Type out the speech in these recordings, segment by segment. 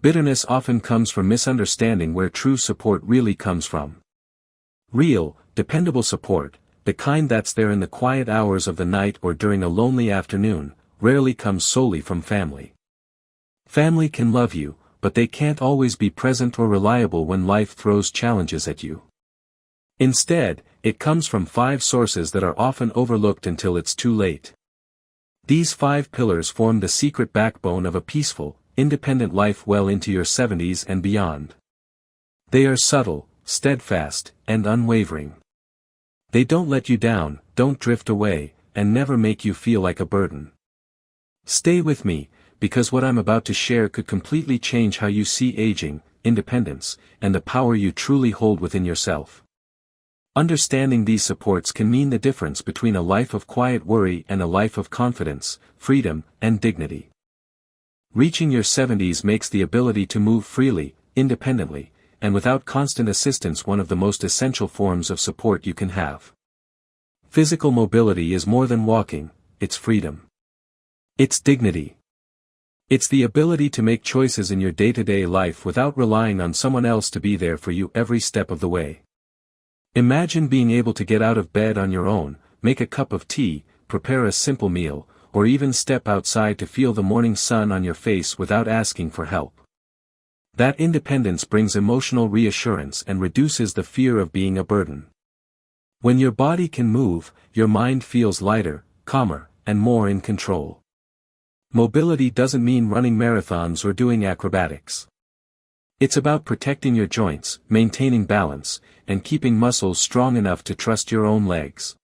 Bitterness often comes from misunderstanding where true support really comes from. Real, dependable support, the kind that's there in the quiet hours of the night or during a lonely afternoon, rarely comes solely from family. Family can love you, but they can't always be present or reliable when life throws challenges at you. Instead, it comes from 5 sources that are often overlooked until it's too late. These 5 pillars form the secret backbone of a peaceful, independent life well into your 70s and beyond. They are subtle, steadfast, and unwavering. They don't let you down, don't drift away, and never make you feel like a burden. Stay with me, because what I'm about to share could completely change how you see aging, independence, and the power you truly hold within yourself. Understanding these supports can mean the difference between a life of quiet worry and a life of confidence, freedom, and dignity. Reaching your 70s makes the ability to move freely, independently, and without constant assistance one of the most essential forms of support you can have. Physical mobility is more than walking, it's freedom. It's dignity. It's the ability to make choices in your day-to-day life without relying on someone else to be there for you every step of the way. Imagine being able to get out of bed on your own, make a cup of tea, prepare a simple meal, or even step outside to feel the morning sun on your face without asking for help. That independence brings emotional reassurance and reduces the fear of being a burden. When your body can move, your mind feels lighter, calmer, and more in control. Mobility doesn't mean running marathons or doing acrobatics. It's about protecting your joints, maintaining balance, and keeping muscles strong enough to trust your own legs.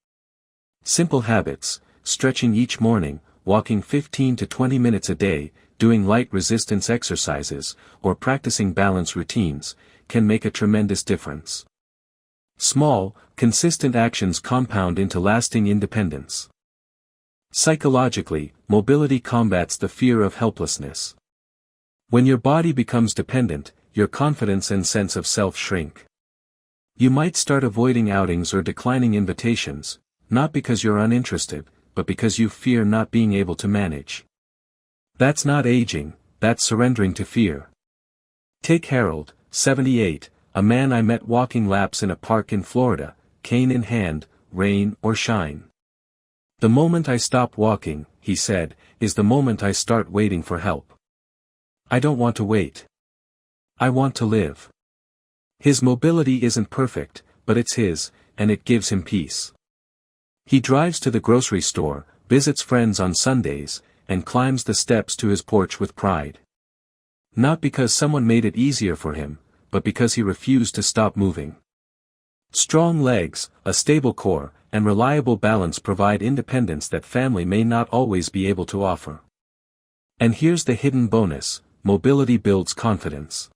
Simple habits, stretching each morning, walking 15 to 20 minutes a day, doing light resistance exercises, or practicing balance routines, can make a tremendous difference. Small, consistent actions compound into lasting independence. Psychologically, mobility combats the fear of helplessness. When your body becomes dependent, your confidence and sense of self shrink. You might start avoiding outings or declining invitations, not because you're uninterested, but because you fear not being able to manage. That's not aging, that's surrendering to fear. Take Harold, 78, a man I met walking laps in a park in Florida, cane in hand, rain or shine. The moment I stop walking, he said, is the moment I start waiting for help. I don't want to wait. I want to live. His mobility isn't perfect, but it's his, and it gives him peace. He drives to the grocery store, visits friends on Sundays, and climbs the steps to his porch with pride. Not because someone made it easier for him, but because he refused to stop moving. Strong legs, a stable core, and reliable balance provide independence that family may not always be able to offer. And here's the hidden bonus: mobility builds confidence.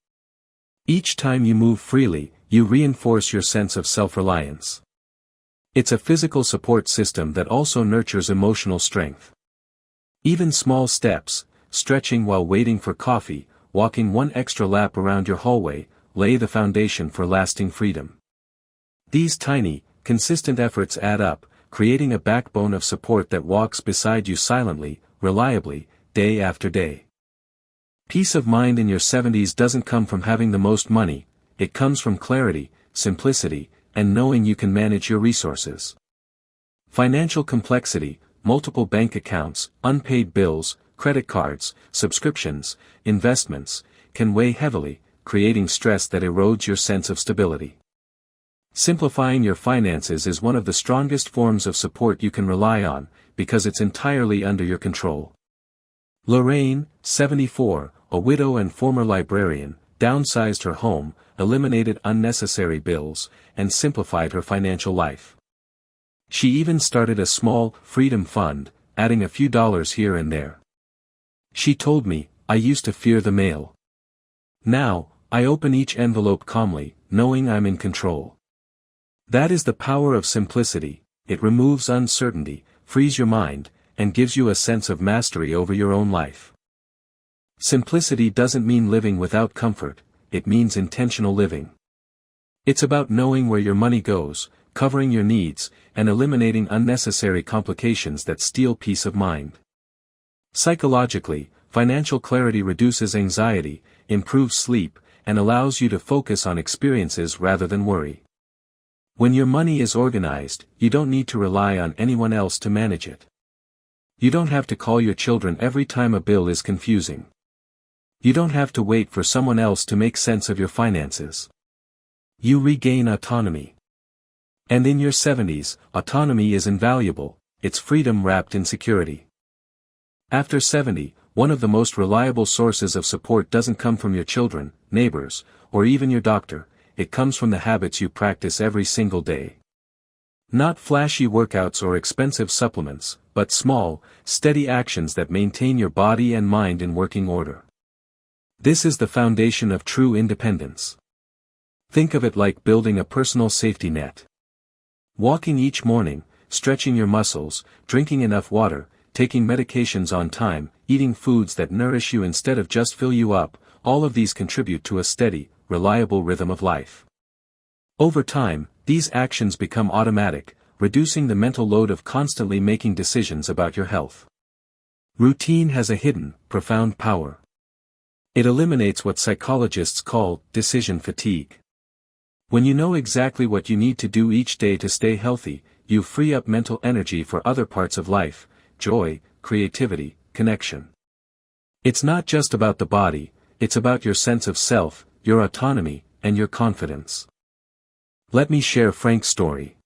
Each time you move freely, you reinforce your sense of self-reliance. It's a physical support system that also nurtures emotional strength. Even small steps, stretching while waiting for coffee, walking one extra lap around your hallway, lay the foundation for lasting freedom. These tiny, consistent efforts add up, creating a backbone of support that walks beside you silently, reliably, day after day. Peace of mind in your 70s doesn't come from having the most money, it comes from clarity, simplicity, and knowing you can manage your resources. Financial complexity, multiple bank accounts, unpaid bills, credit cards, subscriptions, investments, can weigh heavily, creating stress that erodes your sense of stability. Simplifying your finances is one of the strongest forms of support you can rely on, because it's entirely under your control. Lorraine, 74, a widow and former librarian, downsized her home, eliminated unnecessary bills, and simplified her financial life. She even started a small, freedom fund, adding a few dollars here and there. She told me, "I used to fear the mail. Now, I open each envelope calmly, knowing I'm in control." That is the power of simplicity. It removes uncertainty, frees your mind, and gives you a sense of mastery over your own life. Simplicity doesn't mean living without comfort, it means intentional living. It's about knowing where your money goes, covering your needs, and eliminating unnecessary complications that steal peace of mind. Psychologically, financial clarity reduces anxiety, improves sleep, and allows you to focus on experiences rather than worry. When your money is organized, you don't need to rely on anyone else to manage it. You don't have to call your children every time a bill is confusing. You don't have to wait for someone else to make sense of your finances. You regain autonomy. And in your 70s, autonomy is invaluable, it's freedom wrapped in security. After 70, one of the most reliable sources of support doesn't come from your children, neighbors, or even your doctor, it comes from the habits you practice every single day. Not flashy workouts or expensive supplements, but small, steady actions that maintain your body and mind in working order. This is the foundation of true independence. Think of it like building a personal safety net. Walking each morning, stretching your muscles, drinking enough water, taking medications on time, eating foods that nourish you instead of just fill you up, all of these contribute to a steady, reliable rhythm of life. Over time, these actions become automatic, reducing the mental load of constantly making decisions about your health. Routine has a hidden, profound power. It eliminates what psychologists call decision fatigue. When you know exactly what you need to do each day to stay healthy, you free up mental energy for other parts of life, joy, creativity, connection. It's not just about the body, it's about your sense of self, your autonomy, and your confidence. Let me share Frank's story.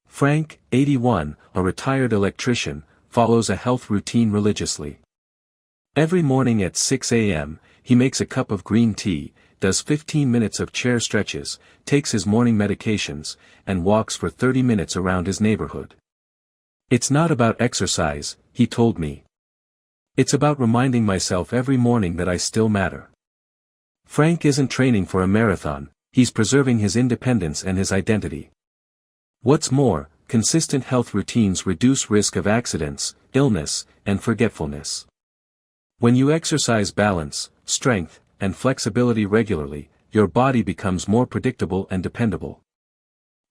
Frank, 81, a retired electrician, follows a health routine religiously. Every morning at 6 a.m., he makes a cup of green tea, does 15 minutes of chair stretches, takes his morning medications, and walks for 30 minutes around his neighborhood. It's not about exercise, he told me. It's about reminding myself every morning that I still matter. Frank isn't training for a marathon, he's preserving his independence and his identity. What's more, consistent health routines reduce risk of accidents, illness, and forgetfulness. When you exercise balance, strength, and flexibility regularly, your body becomes more predictable and dependable.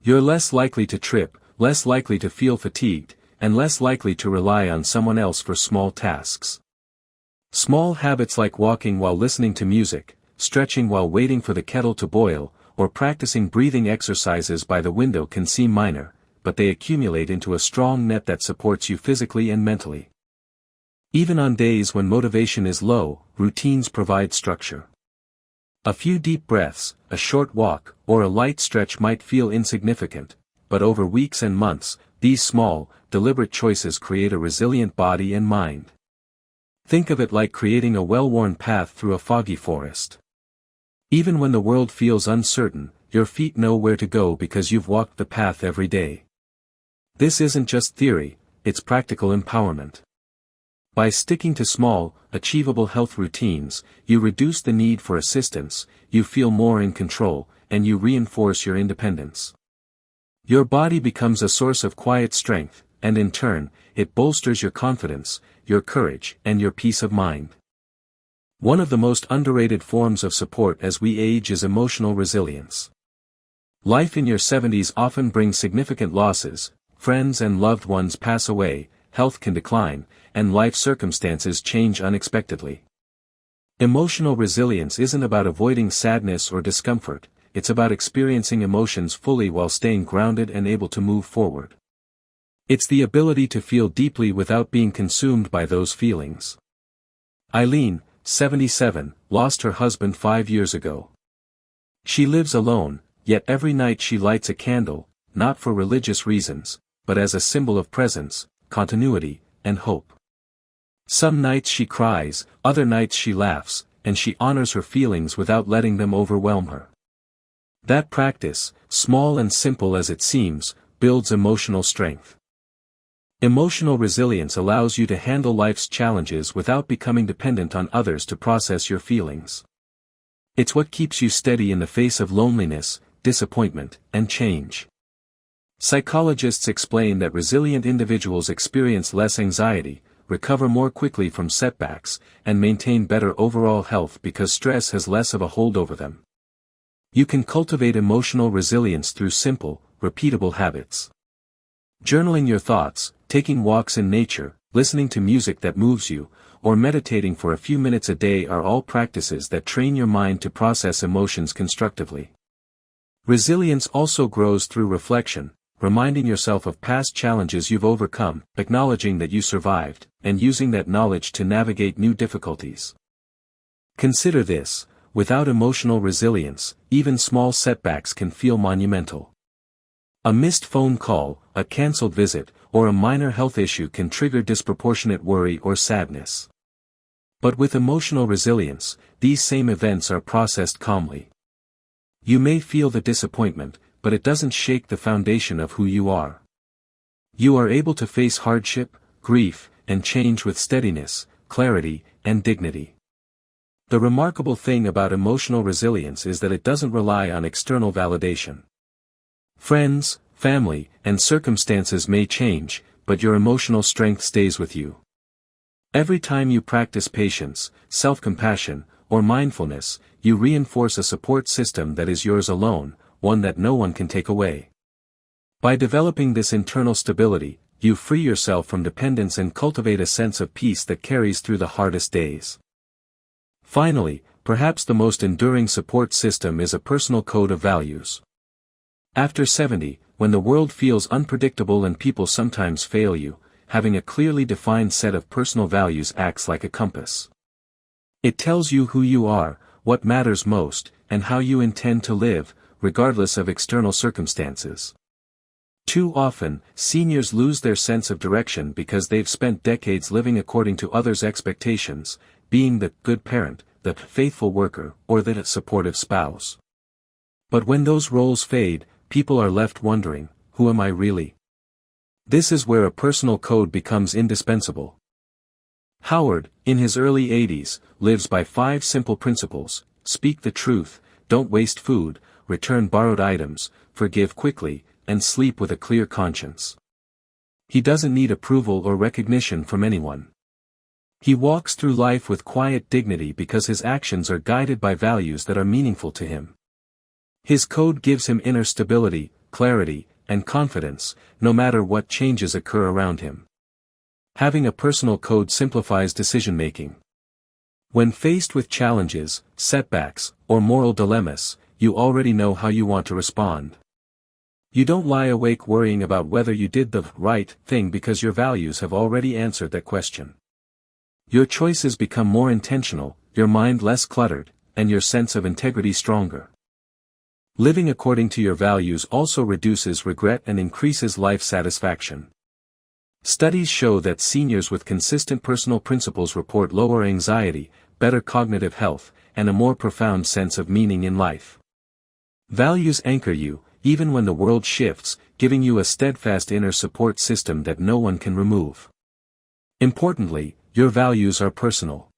You're less likely to trip, less likely to feel fatigued, and less likely to rely on someone else for small tasks. Small habits like walking while listening to music, stretching while waiting for the kettle to boil, or practicing breathing exercises by the window can seem minor, but they accumulate into a strong net that supports you physically and mentally. Even on days when motivation is low, routines provide structure. A few deep breaths, a short walk, or a light stretch might feel insignificant, but over weeks and months, these small, deliberate choices create a resilient body and mind. Think of it like creating a well-worn path through a foggy forest. Even when the world feels uncertain, your feet know where to go because you've walked the path every day. This isn't just theory, it's practical empowerment. By sticking to small, achievable health routines, you reduce the need for assistance, you feel more in control, and you reinforce your independence. Your body becomes a source of quiet strength, and in turn, it bolsters your confidence, your courage, and your peace of mind. One of the most underrated forms of support as we age is emotional resilience. Life in your 70s often brings significant losses, friends and loved ones pass away, health can decline, and life circumstances change unexpectedly. Emotional resilience isn't about avoiding sadness or discomfort, it's about experiencing emotions fully while staying grounded and able to move forward. It's the ability to feel deeply without being consumed by those feelings. Eileen, 77, lost her husband 5 years ago. She lives alone, yet every night she lights a candle, not for religious reasons, but as a symbol of presence, continuity, and hope. Some nights she cries, other nights she laughs, and she honors her feelings without letting them overwhelm her. That practice, small and simple as it seems, builds emotional strength. Emotional resilience allows you to handle life's challenges without becoming dependent on others to process your feelings. It's what keeps you steady in the face of loneliness, disappointment, and change. Psychologists explain that resilient individuals experience less anxiety, recover more quickly from setbacks, and maintain better overall health because stress has less of a hold over them. You can cultivate emotional resilience through simple, repeatable habits. Journaling your thoughts, taking walks in nature, listening to music that moves you, or meditating for a few minutes a day are all practices that train your mind to process emotions constructively. Resilience also grows through reflection, reminding yourself of past challenges you've overcome, acknowledging that you survived, and using that knowledge to navigate new difficulties. Consider this: without emotional resilience, even small setbacks can feel monumental. A missed phone call, a cancelled visit, or a minor health issue can trigger disproportionate worry or sadness. But with emotional resilience, these same events are processed calmly. You may feel the disappointment, but it doesn't shake the foundation of who you are. You are able to face hardship, grief, and change with steadiness, clarity, and dignity. The remarkable thing about emotional resilience is that it doesn't rely on external validation. Friends, family, and circumstances may change, but your emotional strength stays with you. Every time you practice patience, self-compassion, or mindfulness, you reinforce a support system that is yours alone, one that no one can take away. By developing this internal stability, you free yourself from dependence and cultivate a sense of peace that carries through the hardest days. Finally, perhaps the most enduring support system is a personal code of values. After 70, when the world feels unpredictable and people sometimes fail you, having a clearly defined set of personal values acts like a compass. It tells you who you are, what matters most, and how you intend to live, regardless of external circumstances. Too often, seniors lose their sense of direction because they've spent decades living according to others' expectations, being the good parent, the faithful worker, or the supportive spouse. But when those roles fade, people are left wondering, who am I really? This is where a personal code becomes indispensable. Howard, in his early 80s, lives by 5 simple principles: speak the truth, don't waste food, return borrowed items, forgive quickly, and sleep with a clear conscience. He doesn't need approval or recognition from anyone. He walks through life with quiet dignity because his actions are guided by values that are meaningful to him. His code gives him inner stability, clarity, and confidence, no matter what changes occur around him. Having a personal code simplifies decision-making. When faced with challenges, setbacks, or moral dilemmas, you already know how you want to respond. You don't lie awake worrying about whether you did the right thing because your values have already answered that question. Your choices become more intentional, your mind less cluttered, and your sense of integrity stronger. Living according to your values also reduces regret and increases life satisfaction. Studies show that seniors with consistent personal principles report lower anxiety, better cognitive health, and a more profound sense of meaning in life. Values anchor you, even when the world shifts, giving you a steadfast inner support system that no one can remove. Importantly, your values are personal.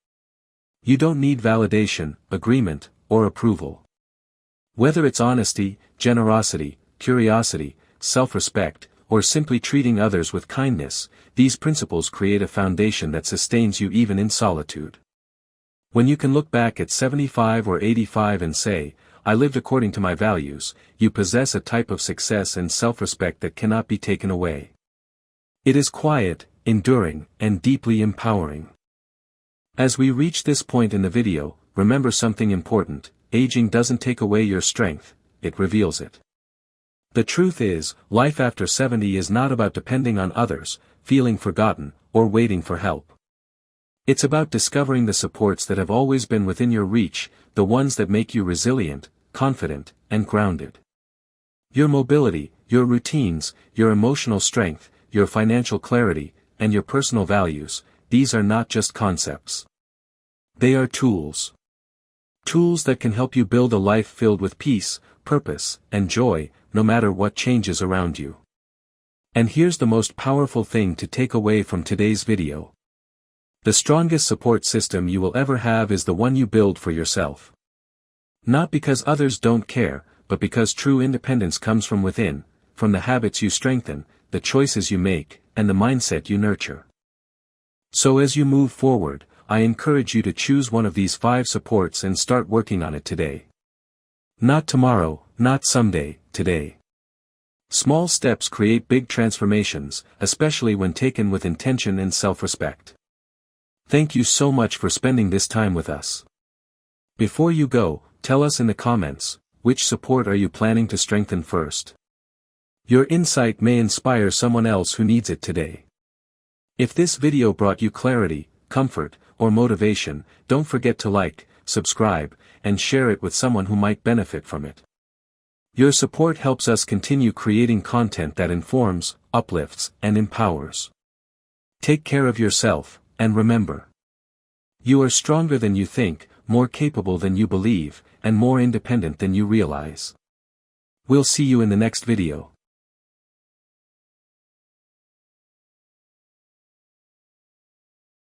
You don't need validation, agreement, or approval. Whether it's honesty, generosity, curiosity, self-respect, or simply treating others with kindness, these principles create a foundation that sustains you even in solitude. When you can look back at 75 or 85 and say, I lived according to my values, you possess a type of success and self-respect that cannot be taken away. It is quiet, enduring, and deeply empowering. As we reach this point in the video, remember something important: aging doesn't take away your strength, it reveals it. The truth is, life after 70 is not about depending on others, feeling forgotten, or waiting for help. It's about discovering the supports that have always been within your reach, the ones that make you resilient, confident, and grounded. Your mobility, your routines, your emotional strength, your financial clarity, and your personal values, these are not just concepts. They are tools. Tools that can help you build a life filled with peace, purpose, and joy, no matter what changes around you. And here's the most powerful thing to take away from today's video. The strongest support system you will ever have is the one you build for yourself. Not because others don't care, but because true independence comes from within, from the habits you strengthen, the choices you make, and the mindset you nurture. So as you move forward, I encourage you to choose one of these 5 supports and start working on it today. Not tomorrow, not someday, today. Small steps create big transformations, especially when taken with intention and self-respect. Thank you so much for spending this time with us. Before you go, tell us in the comments, which support are you planning to strengthen first? Your insight may inspire someone else who needs it today. If this video brought you clarity, comfort, or motivation, don't forget to like, subscribe, and share it with someone who might benefit from it. Your support helps us continue creating content that informs, uplifts, and empowers. Take care of yourself, and remember, you are stronger than you think, more capable than you believe, and more independent than you realize. We'll see you in the next video.